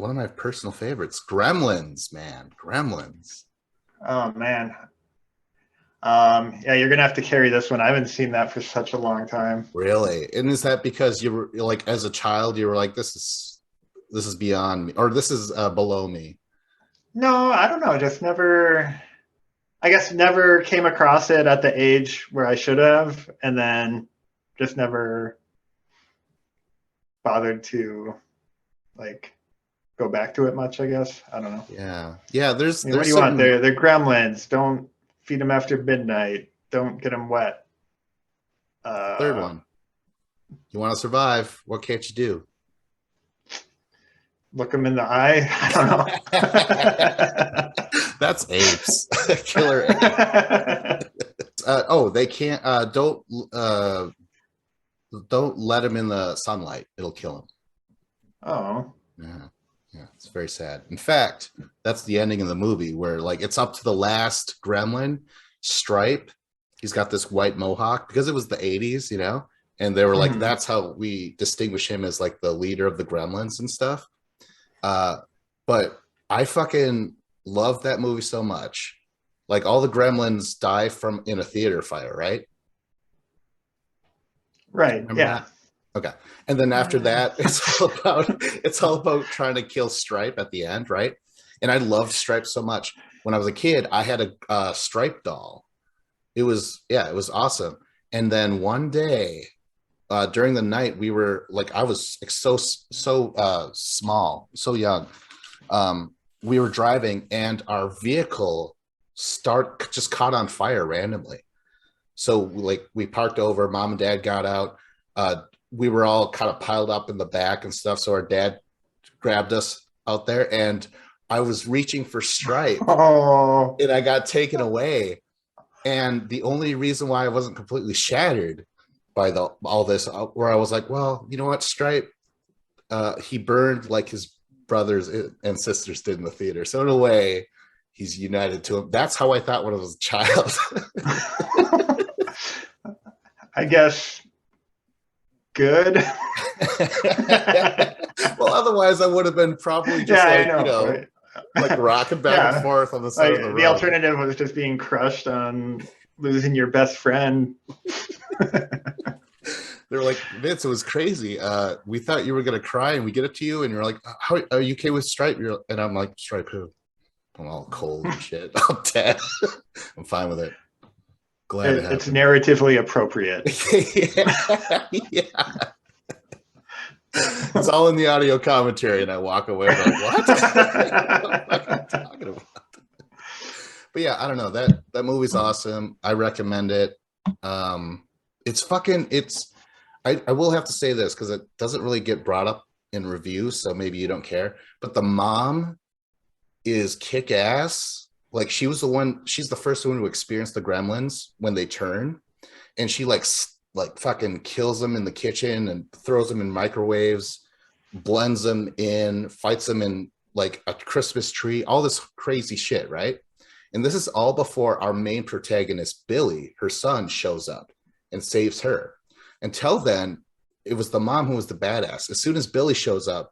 one of my personal favorites, Gremlins, man. Gremlins. Oh man. Yeah, you're gonna have to carry this one. I haven't seen that for such a long time. Really? And is that because you were like, as a child, you were like, this is beyond me, or this is below me? No, I don't know. Just never. I guess never came across it at the age where I should have, and then just never bothered to like go back to it much. I guess I don't know. Yeah, yeah. I mean, what do There's you want? some They're gremlins. Don't feed them after midnight. Don't get them wet. third Uh, one. You want to survive? What can't you do? Look them in the eye. I That's apes. Killer apes. don't know. Oh, they can't. Don't let him in the sunlight. It'll kill him. Oh, Yeah, yeah. It's very sad. In fact, that's the ending of the movie where like it's up to the last gremlin, Stripe. He's got this white mohawk because it was the 80s, you know, and they were like, mhm. that's how we distinguish him as like the leader of the gremlins and stuff. But I fucking love that movie so much. Like all the gremlins die from in a theater fire, right? Right. Remember Yeah. that? Okay. And then after that, it's all about trying to kill Stripe at the end, right? And I loved Stripe so much. When I was a kid, I had a Stripe doll. It was it was awesome. And then one day, during the night, we were like, I was like, so small, so young. We were driving, and our vehicle just caught on fire randomly. So like we parked over, mom and dad got out. We were all kind of piled up in the back and stuff. So our dad grabbed us out there, and I was reaching for Stripe, Oh, and I got taken away. And the only reason why I wasn't completely shattered by all this, where I was like, well, you know what, Stripe, he burned like his brothers and sisters did in the theater. So in a way, he's united to him. That's how I thought when I was a child. I guess good. Well, otherwise I would have been probably Yeah, just I like, know, right? like rocking back and Yeah, forth on the side of the like the road. alternative was just being crushed on losing your best friend. They're like, Vince, it was crazy. We thought you were gonna cry, and we get it to you, and you're like, "How are you okay with Stripe?" And I'm like, "Stripe who?" I'm all cold and shit. I'm dead. I'm fine with it. Glad it It's happened. narratively appropriate. Yeah, yeah. It's all in the audio commentary, and I walk away like, "What? What am I talking about?" But yeah, I don't know. That movie's awesome. I recommend it. It's fucking. I will have to say this because it doesn't really get brought up in reviews, so maybe you don't care. But the mom is kick ass. Like she's the first one to experience the gremlins when they turn, and she like fucking kills them in the kitchen and throws them in microwaves, blends them in, fights them in like a Christmas tree, all this crazy shit, right? And this is all before our main protagonist, Billy, her son, shows up and saves her. Until then, it was the mom who was the badass. As soon as Billy shows up,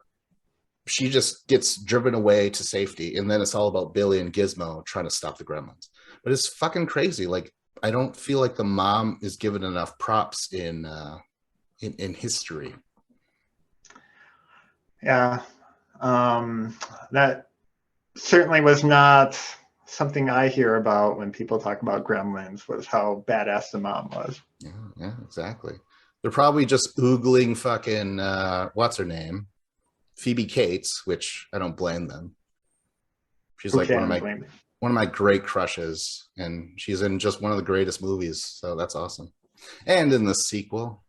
she just gets driven away to safety, and then it's all about Billy and Gizmo trying to stop the gremlins. But it's fucking crazy. Like I don't feel like the mom is given enough props in history. Yeah, that certainly was not something I hear about when people talk about Gremlins. Was how badass the mom was. Yeah, yeah, exactly. They're probably just oogling fucking what's her name? Phoebe Cates, which I don't blame them. She's Who like can blame them? one of my great crushes, and she's in just one of the greatest movies. So that's awesome. And in the sequel.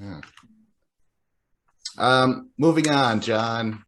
Yeah. Moving on, John.